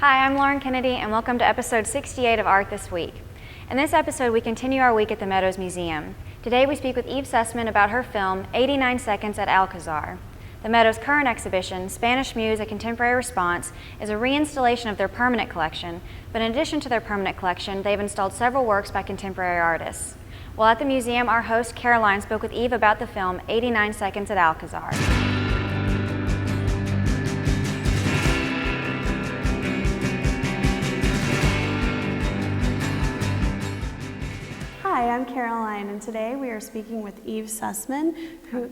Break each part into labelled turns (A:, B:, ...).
A: Hi, I'm Lauren Kennedy, and welcome to episode 68 of Art This Week. In this episode, we continue our week at the Meadows Museum. Today, we speak with Eve Sussman about her film, 89 Seconds at Alcazar. The Meadows' current exhibition, Spanish Muse, A Contemporary Response, is a reinstallation of their permanent collection, but in addition to their permanent collection, they've installed several works by contemporary artists. While at the museum, our host, Caroline, spoke with Eve about the film, 89 Seconds at Alcazar.
B: Hi, I'm Caroline, and today we are speaking with Eve Sussman,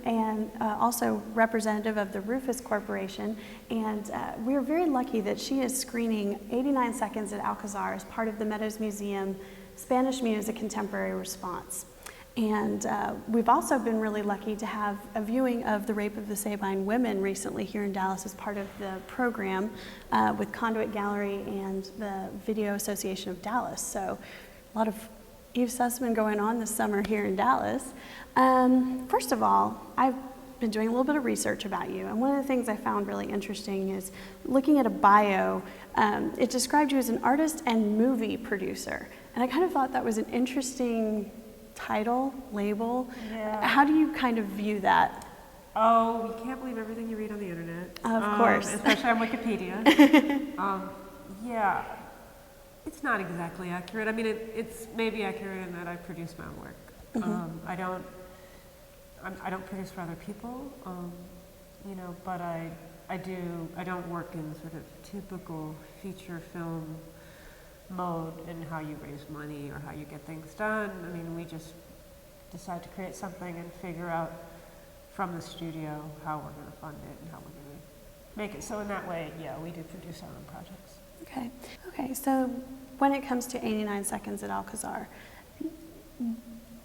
B: and also representative of the Rufus Corporation, and we are very lucky that she is screening 89 Seconds at Alcazar as part of the Meadows Museum Spanish Muse, A Contemporary Response. And we've also been really lucky to have a viewing of The Rape of the Sabine Women recently here in Dallas as part of the program with Conduit Gallery and the Video Association of Dallas. So a lot of Eve Sussman going on this summer here in Dallas. First of all, I've been doing a little bit of research about you, and one of the things I found really interesting is looking at a bio. It described you as an artist and movie producer, and I kind of thought that was an interesting title, label.
C: Yeah.
B: How do you kind of view that?
C: Oh, you can't believe everything you read on the internet.
B: Of course.
C: Especially on Wikipedia. Yeah. It's not exactly accurate. I mean, it's maybe accurate in that I produce my own work.
B: Mm-hmm.
C: I don't produce for other people, but I don't work in sort of typical feature film mode in how you raise money or how you get things done. I mean, we just decide to create something and figure out from the studio how we're going to fund it and how we're going to make it. So in that way, yeah, we do produce our own projects.
B: Okay, so when it comes to 89 Seconds at Alcazar,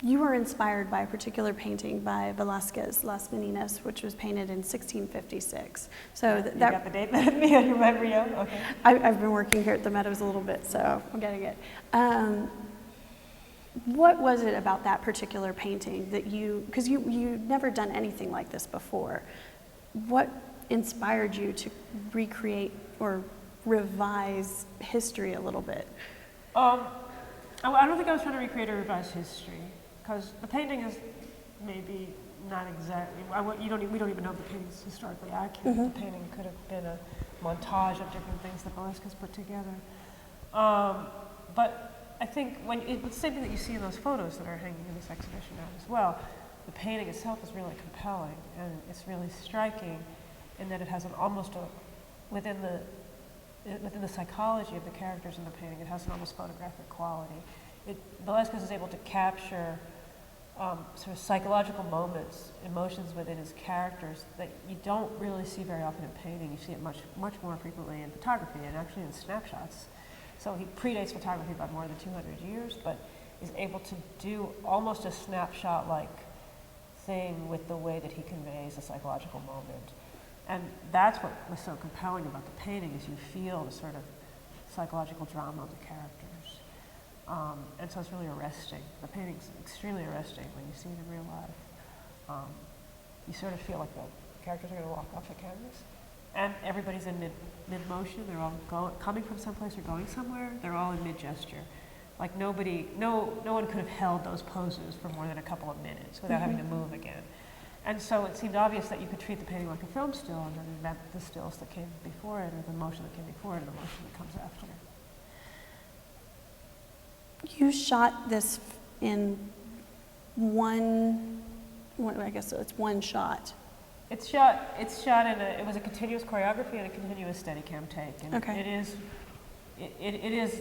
B: you were inspired by a particular painting by Velázquez, Las Meninas, which was painted in 1656. So
C: you got the date better than me on your memory, okay.
B: I've been working here at the Meadows a little bit, so I'm getting it. What was it about that particular painting that because you'd never done anything like this before, what inspired you to recreate or revise history a little bit?
C: I don't think I was trying to recreate or revise history, because the painting is maybe not exactly, we don't even know if the painting is historically accurate. Mm-hmm. The painting could have been a montage of different things that Velázquez put together. But I think it's the same thing that you see in those photos that are hanging in this exhibition now as well. The painting itself is really compelling, and it's really striking in that it has within the psychology of the characters in the painting, it has an almost photographic quality. Velázquez is able to capture sort of psychological moments, emotions within his characters that you don't really see very often in painting. You see it much more frequently in photography and actually in snapshots. So he predates photography by more than 200 years, but is able to do almost a snapshot-like thing with the way that he conveys a psychological moment. And that's what was so compelling about the painting, is you feel the sort of psychological drama of the characters. And so it's really arresting. The painting's extremely arresting when you see it in real life. You sort of feel like the characters are going to walk off the canvas. And everybody's in mid-motion. They're all coming from someplace or going somewhere. They're all in mid-gesture. Like no one could have held those poses for more than a couple of minutes without having to move again. And so it seemed obvious that you could treat the painting like a film still, and then invent the stills that came before it, or the motion that came before it, and the motion that comes after it.
B: You shot this in one shot.
C: It's shot in it was a continuous choreography and a continuous Steadicam take. And
B: okay.
C: it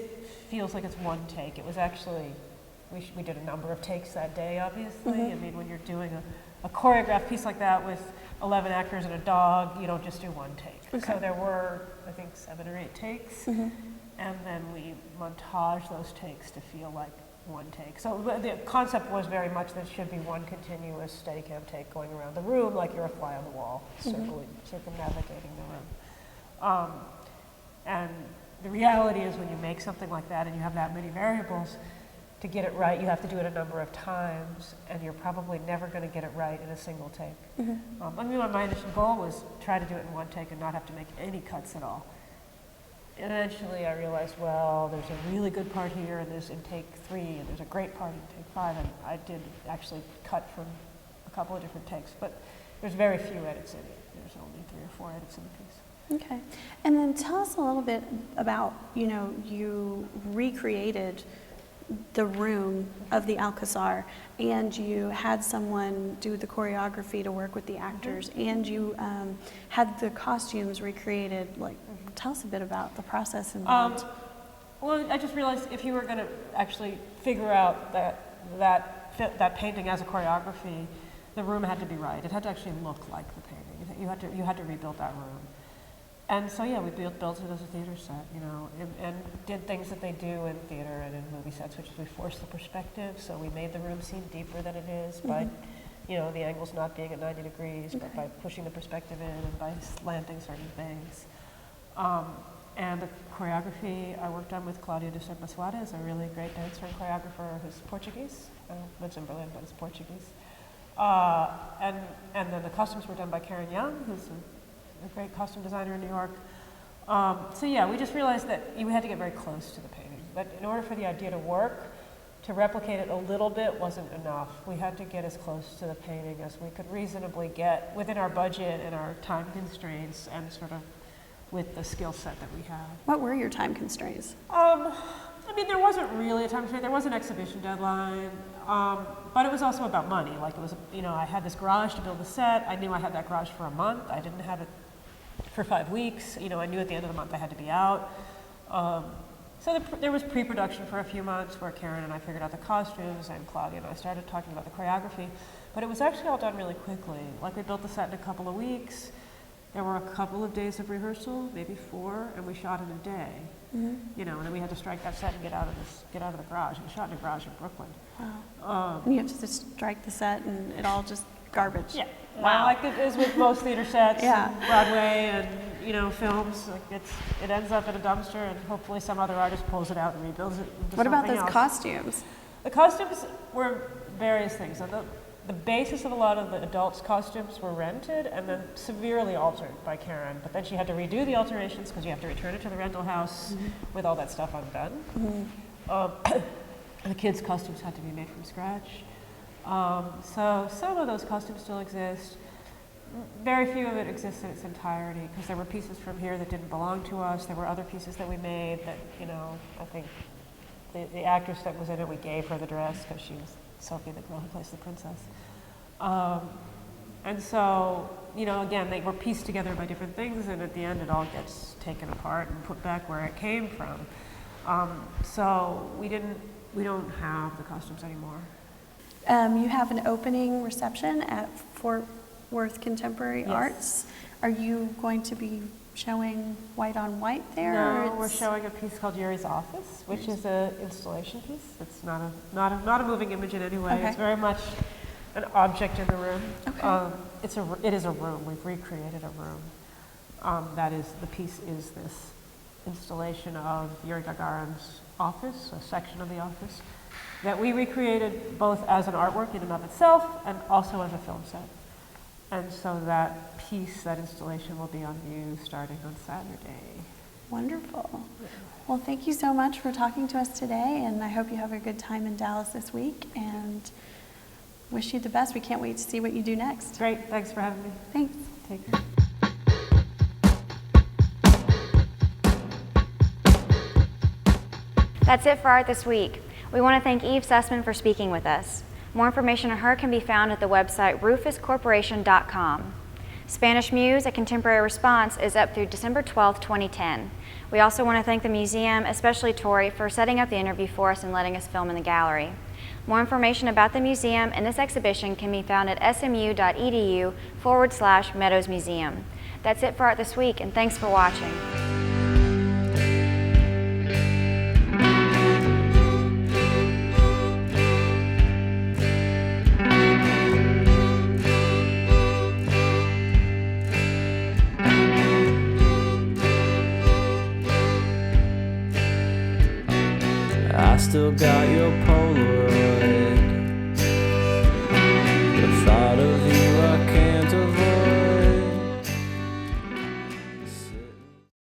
C: feels like it's one take. It was actually, we did a number of takes that day, obviously. Mm-hmm. I mean, when you're doing a choreographed piece like that with 11 actors and a dog, you don't just do one take. Okay. So there were, I think, 7 or 8 takes, and then we montaged those takes to feel like one take. So the concept was very much that it should be one continuous Steadicam take going around the room like you're a fly on the wall, circumnavigating the room. And the reality is when you make something like that and you have that many variables, to get it right, you have to do it a number of times, and you're probably never going to get it right in a single take. Mm-hmm. My initial goal was try to do it in one take and not have to make any cuts at all. eventually I realized, well, there's a really good part here, and there's in take 3, and there's a great part in take 5, and I did actually cut from a couple of different takes, but there's very few edits in it. There's only 3 or 4 edits in the piece.
B: Okay. And then tell us a little bit about, you recreated the room of the Alcazar, and you had someone do the choreography to work with the actors, and you had the costumes recreated. Tell us a bit about the process involved.
C: Well, I just realized if you were going to actually figure out that painting as a choreography, the room had to be right. It had to actually look like the painting. You had to rebuild that room. And so yeah, we built it as a theater set, and did things that they do in theater and in movie sets, which is we forced the perspective. So we made the room seem deeper than it is by, the angles not being at 90 degrees, but by pushing the perspective in and by slanting certain things. And the choreography I worked on with Claudia de Serpa Suarez, a really great dancer and choreographer who's Portuguese, lives in Berlin, but is Portuguese. And then the costumes were done by Karen Young, who's a great costume designer in New York. So yeah, we just realized that we had to get very close to the painting. But in order for the idea to work, to replicate it a little bit wasn't enough. We had to get as close to the painting as we could reasonably get within our budget and our time constraints and sort of with the skill set that we had.
B: What were your time constraints?
C: There wasn't really a time constraint. There was an exhibition deadline, but it was also about money. It was, I had this garage to build the set. I knew I had that garage for a month. I didn't have it for 5 weeks. I knew at the end of the month I had to be out. So there was pre-production for a few months where Karen and I figured out the costumes, and Claudia and I started talking about the choreography. But it was actually all done really quickly. We built the set in a couple of weeks. There were a couple of days of rehearsal, maybe 4, and we shot in a day. And then we had to strike that set and get out of the garage. We shot in a garage in Brooklyn.
B: Wow. And you have to just strike the set, and it all just garbage.
C: Yeah.
B: Wow.
C: Like it is with most theater sets,
B: Yeah.
C: and Broadway, and films. It ends up in a dumpster, and hopefully some other artist pulls it out and rebuilds it into
B: What about
C: something
B: those
C: else.
B: costumes?
C: The costumes were various things. The basis of a lot of the adults' costumes were rented and then severely altered by Karen. But then she had to redo the alterations because you have to return it to the rental house with all that stuff undone. The kids' costumes had to be made from scratch. So some of those costumes still exist. Very few of it exists in its entirety because there were pieces from here that didn't belong to us. There were other pieces that we made that, I think the actress that was in it, we gave her the dress because she was Sophie, the girl who plays the princess. And so, again, they were pieced together by different things, and at the end it all gets taken apart and put back where it came from. So we don't have the costumes anymore.
B: You have an opening reception at Fort Worth Contemporary Arts. Are you going to be showing white on white there?
C: No, we're showing a piece called Yuri's Office, which is an installation piece. It's not a moving image in any way.
B: Okay.
C: It's very much an object in the room.
B: Okay.
C: It is a room. We've recreated a room. The piece is this installation of Yuri Gagarin's office, a section of the office, that we recreated both as an artwork in and of itself and also as a film set. And so that piece, that installation, will be on view starting on Saturday.
B: Wonderful. Well, thank you so much for talking to us today, and I hope you have a good time in Dallas this week, and wish you the best. We can't wait to see what you do next.
C: Great. Thanks for having me.
B: Thanks.
C: Take care.
A: That's it for Art This Week. We want to thank Eve Sussman for speaking with us. More information on her can be found at the website rufuscorporation.com. Spanish Muse, A Contemporary Response, is up through December 12, 2010. We also want to thank the museum, especially Tori, for setting up the interview for us and letting us film in the gallery. More information about the museum and this exhibition can be found at smu.edu/Meadows Museum. That's it for Art This Week, and thanks for watching.
D: I still got your Polaroid